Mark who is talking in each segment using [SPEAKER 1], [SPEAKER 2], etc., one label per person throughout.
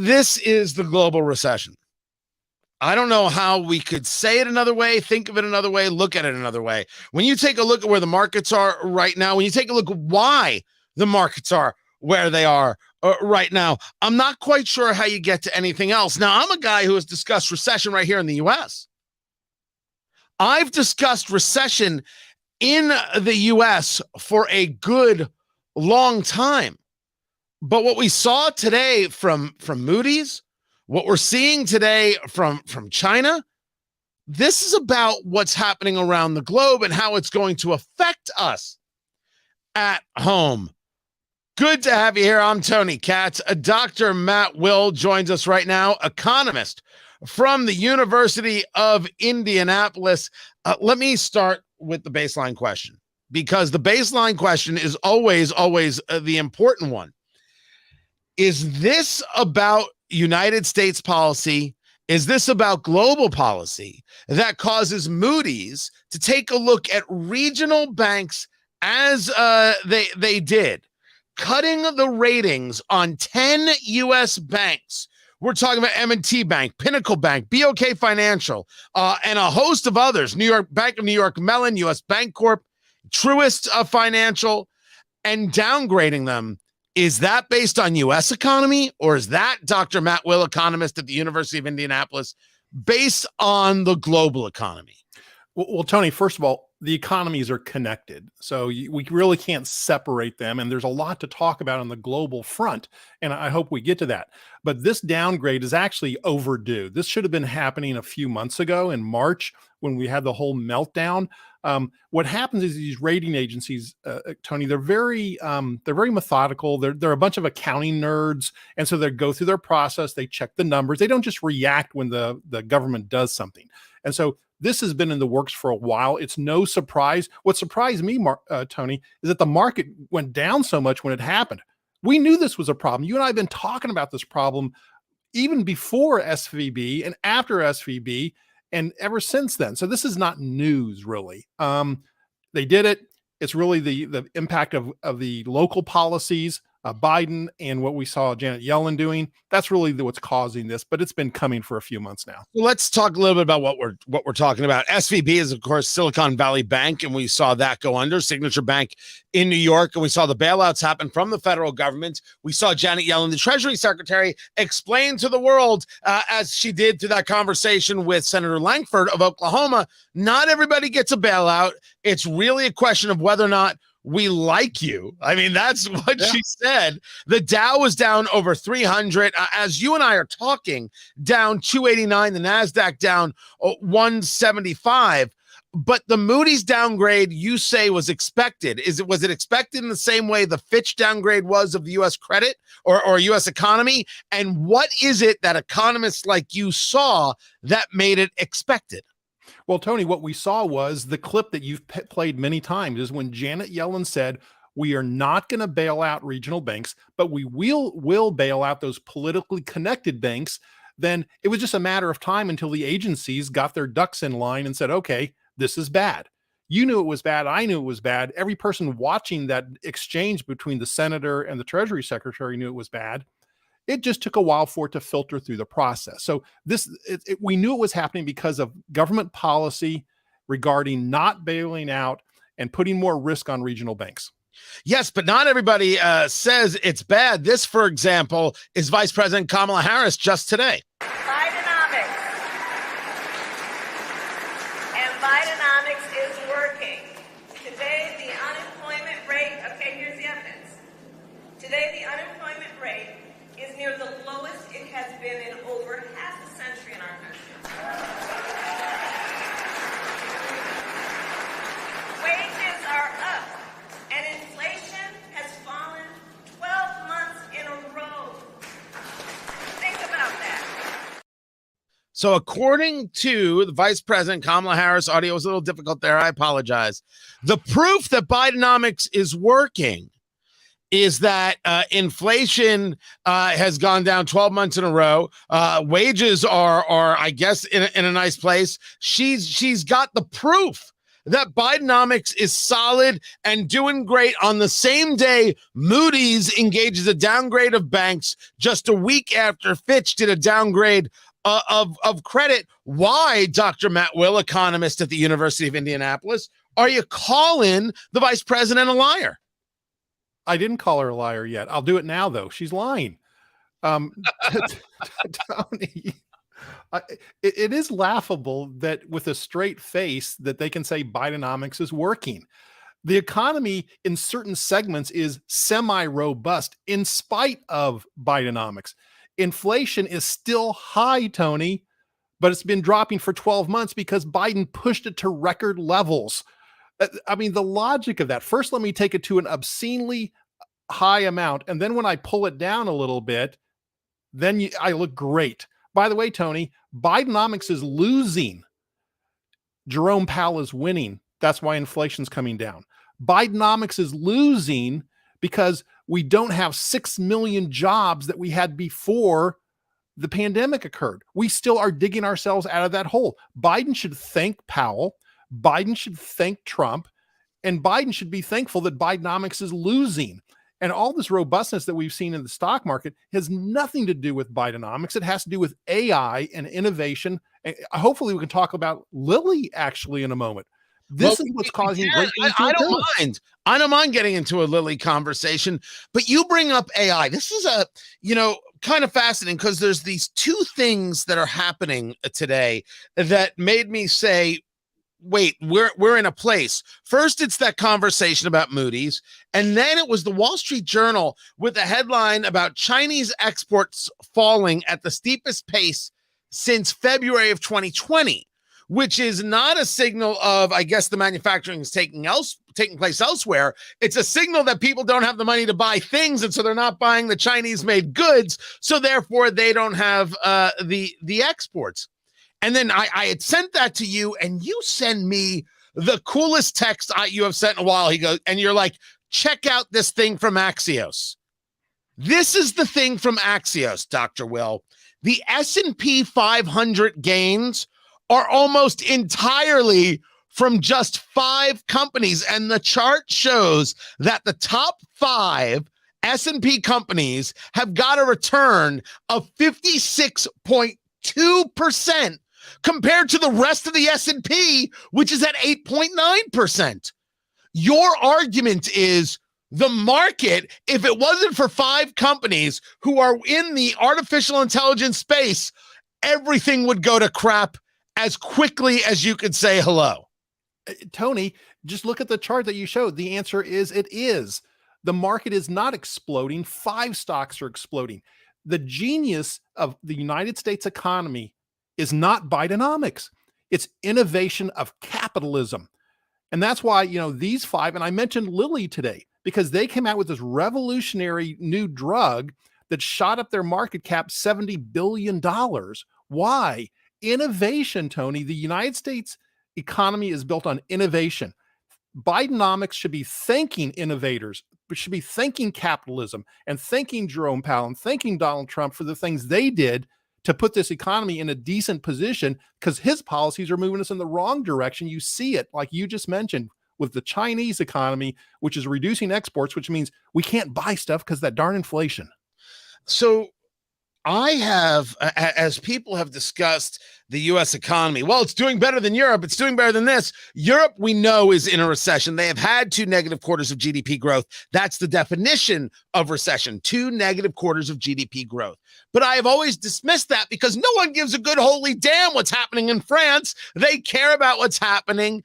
[SPEAKER 1] This is the global recession. I don't know how we could say it another way, think of it another way, look at it another way. When you take a look at where the markets are right now, when you take a look at why the markets are where they are right now, I'm not quite sure how you get to anything else. Now, I'm a guy who has discussed recession right here in the U.S. I've discussed recession in the U.S. for a good long time. But what we saw today from Moody's, what we're seeing today from China, this is about what's happening around the globe and how it's going to affect us at home. Good to have you here. I'm Tony Katz. Dr. Matt Will joins us right now, economist from the University of Indianapolis. Let me start with the baseline question, because the baseline question is always the important one. Is this about United States policy? Is this about global policy that causes Moody's to take a look at regional banks as they did, cutting the ratings on 10 U.S. banks? We're talking about M&T Bank, Pinnacle Bank, BOK Financial, and a host of others, New York Bank of New York Mellon, U.S. Bancorp, Truist Financial, and downgrading them. Is that based on U.S. economy, or is that Dr. Matt Will, economist at the University of Indianapolis, based on the global economy?
[SPEAKER 2] Well, Tony, first of all, the economies are connected, so we really can't separate them, and there's a lot to talk about on the global front, and I hope we get to that. But this downgrade is actually overdue. This should have been happening a few months ago in March when we had the whole meltdown. What happens is these rating agencies, Tony, they're very methodical. They're a bunch of accounting nerds, and so they go through their process. They check the numbers. They don't just react when the government does something. And so this has been in the works for a while. It's no surprise. What surprised me, Tony, is that the market went down so much when it happened. We knew this was a problem. You and I have been talking about this problem even before SVB and after SVB, and ever since then. So this is not news, really. They did it. It's really the impact of the local policies, Biden, and what we saw Janet Yellen doing. That's really what's causing this, but it's been coming for a few months now.
[SPEAKER 1] Well, let's talk a little bit about what we're talking about. SVB is, of course, Silicon Valley Bank, and we saw that go under. Signature Bank in New York, and we saw the bailouts happen from the federal government. We saw Janet Yellen, the Treasury Secretary, explain to the world, as she did through that conversation with Senator Langford of Oklahoma, not everybody gets a bailout. It's really a question of whether or not we like you. I mean, that's what she said. The Dow was down over 300. As you and I are talking, down 289. The NASDAQ down 175. But the Moody's downgrade, you say, was expected. Was it expected in the same way the Fitch downgrade was of the U.S. credit or U.S. economy? And what is it that economists like you saw that made it expected?
[SPEAKER 2] Well, Tony, what we saw was the clip that you've played many times is when Janet Yellen said, we are not going to bail out regional banks, but we will bail out those politically connected banks. Then it was just a matter of time until the agencies got their ducks in line and said, okay, this is bad. You knew it was bad. I knew it was bad. Every person watching that exchange between the senator and the Treasury Secretary knew it was bad. It just took a while for it to filter through the process. So we knew it was happening because of government policy regarding not bailing out and putting more risk on regional banks.
[SPEAKER 1] Yes, but not everybody says it's bad. This, for example, is Vice President Kamala Harris just today.
[SPEAKER 3] Bidenomics. And Bidenomics is working. Today, the unemployment rate, okay, here's the evidence. Today, the unemployment rate is near the lowest it has been in over half a century in our country. Wages are up, and inflation has fallen 12 months in a row. Think about that.
[SPEAKER 1] So according to the Vice President Kamala Harris, audio was a little difficult there, I apologize. The proof that Bidenomics is working is that inflation has gone down 12 months in a row. Wages are I guess, in a nice place. She's got the proof that Bidenomics is solid and doing great on the same day Moody's engages a downgrade of banks just a week after Fitch did a downgrade of credit? Why, Dr. Matt Will, economist at the University of Indianapolis, are you calling the vice president a liar?
[SPEAKER 2] I didn't call her a liar yet. I'll do it now, though. She's lying. Tony, it is laughable that with a straight face that they can say Bidenomics is working. The economy in certain segments is semi-robust in spite of Bidenomics. Inflation is still high, Tony, but it's been dropping for 12 months because Biden pushed it to record levels. I mean, the logic of that. First, let me take it to an obscenely high amount. And then when I pull it down a little bit, then I look great. By the way, Tony, Bidenomics is losing. Jerome Powell is winning. That's why inflation's coming down. Bidenomics is losing because we don't have 6 million jobs that we had before the pandemic occurred. We still are digging ourselves out of that hole. Biden should thank Powell. Biden should thank Trump, and Biden should be thankful that Bidenomics is losing. And all this robustness that we've seen in the stock market has nothing to do with Bidenomics. It has to do with AI and innovation. And hopefully we can talk about Lilly actually in a moment. This is what's causing great things to occur.
[SPEAKER 1] I don't mind getting into a Lilly conversation, but you bring up AI. This is kind of fascinating because there's these two things that are happening today that made me say, wait, we're in a place. First, it's that conversation about Moody's, and then it was the Wall Street Journal with a headline about Chinese exports falling at the steepest pace since February of 2020, which is not a signal of, I guess, the manufacturing is taking place elsewhere. It's a signal that people don't have the money to buy things, and so they're not buying the Chinese-made goods, so therefore they don't have the exports. And then I had sent that to you, and you send me the coolest text you have sent in a while. He goes, and you're like, check out this thing from Axios. This is the thing from Axios, Dr. Will. The S&P 500 gains are almost entirely from just 5 companies. And the chart shows that the top 5 S&P companies have got a return of 56.2% compared to the rest of the S&P, which is at 8.9%. Your argument is the market, if it wasn't for 5 companies who are in the artificial intelligence space, everything would go to crap as quickly as you could say hello.
[SPEAKER 2] Tony, just look at the chart that you showed. The answer is it is. The market is not exploding. 5 stocks are exploding. The genius of the United States economy is not Bidenomics. It's innovation of capitalism. And that's why, these 5, and I mentioned Lilly today, because they came out with this revolutionary new drug that shot up their market cap $70 billion. Why? Innovation, Tony. The United States economy is built on innovation. Bidenomics should be thanking innovators, but should be thanking capitalism and thanking Jerome Powell and thanking Donald Trump for the things they did to put this economy in a decent position, because his policies are moving us in the wrong direction. You see it, like you just mentioned, with the Chinese economy, which is reducing exports, which means we can't buy stuff because that darn inflation.
[SPEAKER 1] So I have, as people have discussed the U.S. economy, well, it's doing better than Europe. It's doing better than this. Europe, we know, is in a recession. They have had 2 negative quarters of GDP growth. That's the definition of recession, 2 negative quarters of GDP growth. But I have always dismissed that because no one gives a good holy damn what's happening in France. They care about what's happening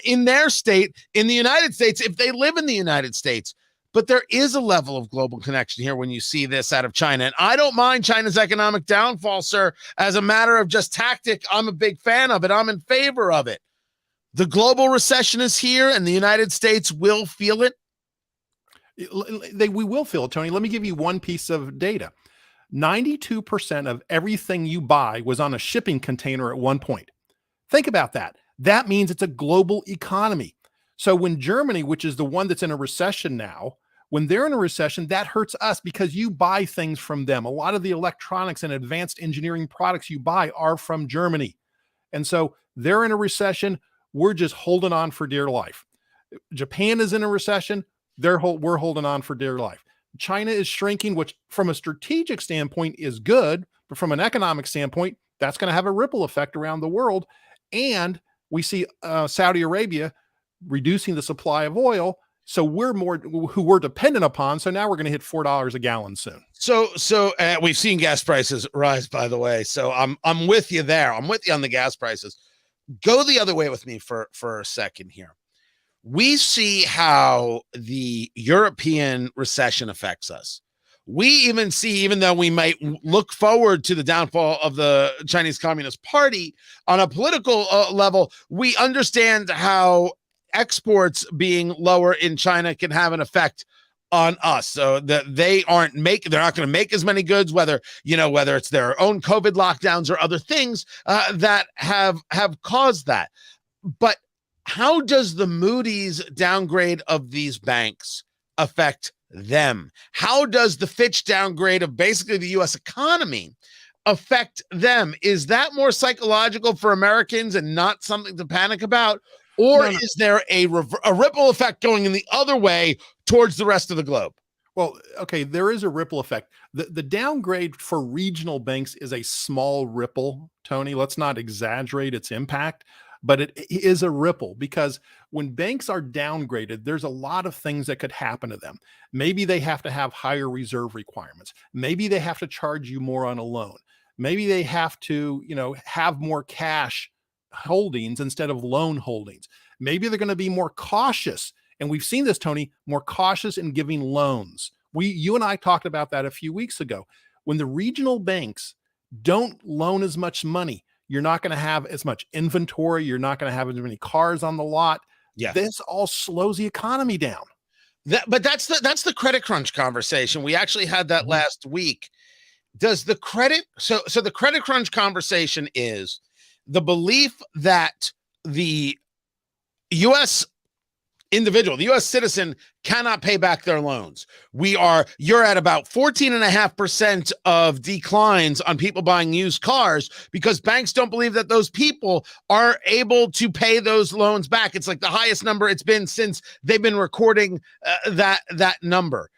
[SPEAKER 1] in their state, in the United States, if they live in the United States. But there is a level of global connection here when you see this out of China. And I don't mind China's economic downfall, sir, as a matter of just tactic. I'm a big fan of it. I'm in favor of it. The global recession is here, and the United States will feel it.
[SPEAKER 2] We will feel it, Tony. Let me give you one piece of data. 92% of everything you buy was on a shipping container at one point. Think about that. That means it's a global economy. So when Germany, which is the one that's in a recession now, when they're in a recession, that hurts us because you buy things from them. A lot of the electronics and advanced engineering products you buy are from Germany. And so they're in a recession. we're just holding on for dear life. Japan is in a recession. We're holding on for dear life. China is shrinking, which from a strategic standpoint is good, but from an economic standpoint, that's going to have a ripple effect around the world. And we see Saudi Arabia reducing the supply of oil. So we're dependent upon. So now we're going to hit $4 a gallon soon.
[SPEAKER 1] So we've seen gas prices rise, by the way. So I'm with you there. I'm with you on the gas prices. Go the other way with me for a second here. We see how the European recession affects us. We even see, even though we might look forward to the downfall of the Chinese Communist Party on a political level, we understand how exports being lower in China can have an effect on us. So that they're not going to make as many goods, whether it's their own COVID lockdowns or other things that have caused that. But how does the Moody's downgrade of these banks affect them? How does the Fitch downgrade of basically the U.S. economy affect them? Is that more psychological for Americans and not something to panic about? Or is there a ripple effect going in the other way towards the rest of the globe?
[SPEAKER 2] Well, okay, there is a ripple effect. The downgrade for regional banks is a small ripple, Tony. Let's not exaggerate its impact, but it is a ripple because when banks are downgraded, there's a lot of things that could happen to them. Maybe they have to have higher reserve requirements. Maybe they have to charge you more on a loan. Maybe they have to, have more cash holdings instead of loan holdings. Maybe they're going to be more cautious. And we've seen this, Tony, more cautious in giving loans. You and I talked about that a few weeks ago. When the regional banks don't loan as much money, you're not going to have as much inventory. You're not going to have as many cars on the lot.
[SPEAKER 1] Yeah.
[SPEAKER 2] This all slows the economy down.
[SPEAKER 1] But that's the credit crunch conversation. We actually had that last week. Does the credit so the credit crunch conversation is the belief that the U.S. individual, the U.S. citizen cannot pay back their loans. You're at about 14.5% of declines on people buying used cars because banks don't believe that those people are able to pay those loans back. It's like the highest number it's been since they've been recording that number.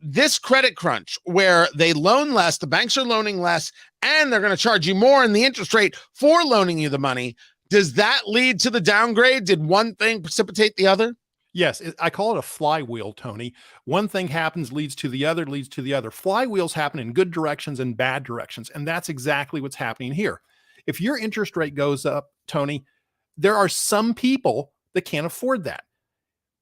[SPEAKER 1] This credit crunch where they loan less, the banks are loaning less, and they're going to charge you more in the interest rate for loaning you the money. Does that lead to the downgrade? Did one thing precipitate the other?
[SPEAKER 2] Yes, I call it a flywheel, Tony. One thing happens, leads to the other, leads to the other. Flywheels happen in good directions and bad directions, and that's exactly what's happening here. If your interest rate goes up, Tony, there are some people that can't afford that.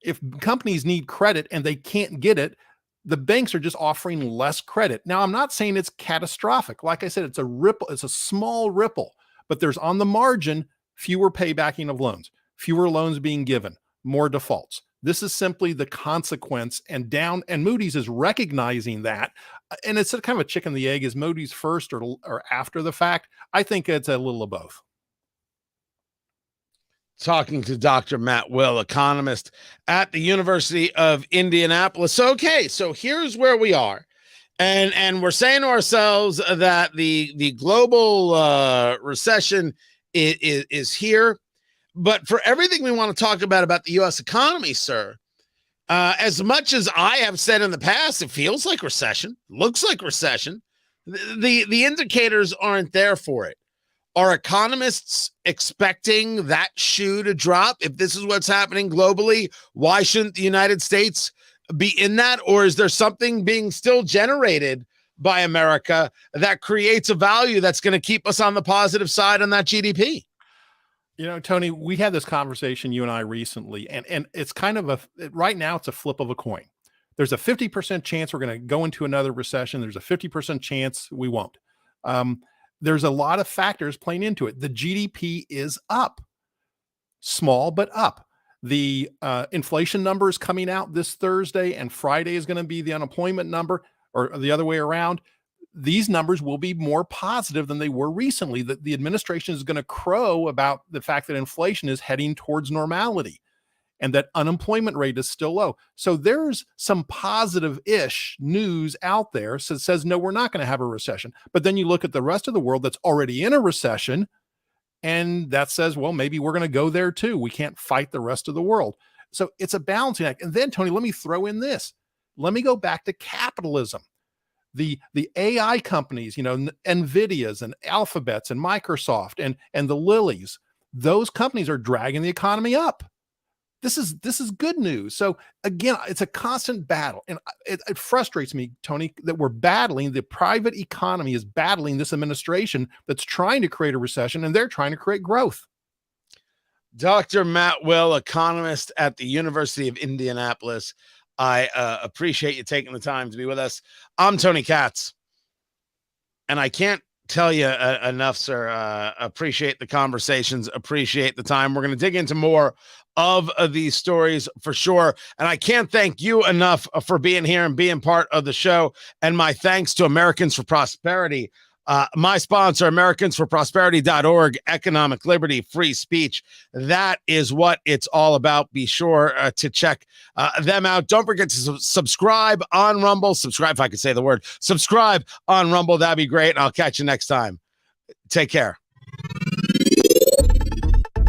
[SPEAKER 2] If companies need credit and they can't get it, the banks are just offering less credit. Now, I'm not saying it's catastrophic. Like I said, it's a ripple. It's a small ripple, but there's on the margin fewer paybacking of loans, fewer loans being given, more defaults. This is simply the consequence, and Moody's is recognizing that. And it's kind of a chicken and the egg. Is Moody's first or after the fact? I think it's a little of both.
[SPEAKER 1] Talking to Dr. Matt Will, economist at the University of Indianapolis. Okay, so here's where we are. And we're saying to ourselves that the global recession is here. But for everything we want to talk about the U.S. economy, sir, as much as I have said in the past, it feels like recession, looks like recession. The indicators aren't there for it. Are economists expecting that shoe to drop? If this is what's happening globally, why shouldn't the United States be in that? Or is there something being still generated by America that creates a value that's going to keep us on the positive side on that GDP?
[SPEAKER 2] Tony, we had this conversation, you and I, recently, and it's kind of right now it's a flip of a coin. There's a 50% chance we're going to go into another recession. There's a 50% chance we won't. There's a lot of factors playing into it. The GDP is up, small, but up. The inflation number is coming out this Thursday, and Friday is going to be the unemployment number, or the other way around. These numbers will be more positive than they were recently. The administration is going to crow about the fact that inflation is heading towards normality and that unemployment rate is still low. So there's some positive-ish news out there that says, no, we're not going to have a recession. But then you look at the rest of the world that's already in a recession, And that says, well, maybe we're going to go there too. We can't fight the rest of the world. So it's a balancing act. And then, Tony, let me throw in this. Let me go back to capitalism. The AI companies, NVIDIAs and Alphabets and Microsoft and the Lillies, those companies are dragging the economy up. This is good news. So again, it's a constant battle. And it frustrates me, Tony, that we're battling, the private economy is battling this administration that's trying to create a recession, and they're trying to create growth.
[SPEAKER 1] Dr. Matt Will, economist at the University of Indianapolis. I appreciate you taking the time to be with us. I'm Tony Katz, and I can't tell you enough, sir. Appreciate the conversations, appreciate the time. We're going to dig into more of these stories for sure, and I can't thank you enough for being here and being part of the show. And my thanks to Americans for Prosperity. My sponsor, AmericansForProsperity.org, economic liberty, free speech. That is what it's all about. Be sure to check them out. Don't forget to subscribe on Rumble. Subscribe, if I could say the word. Subscribe on Rumble. That'd be great. And I'll catch you next time. Take care.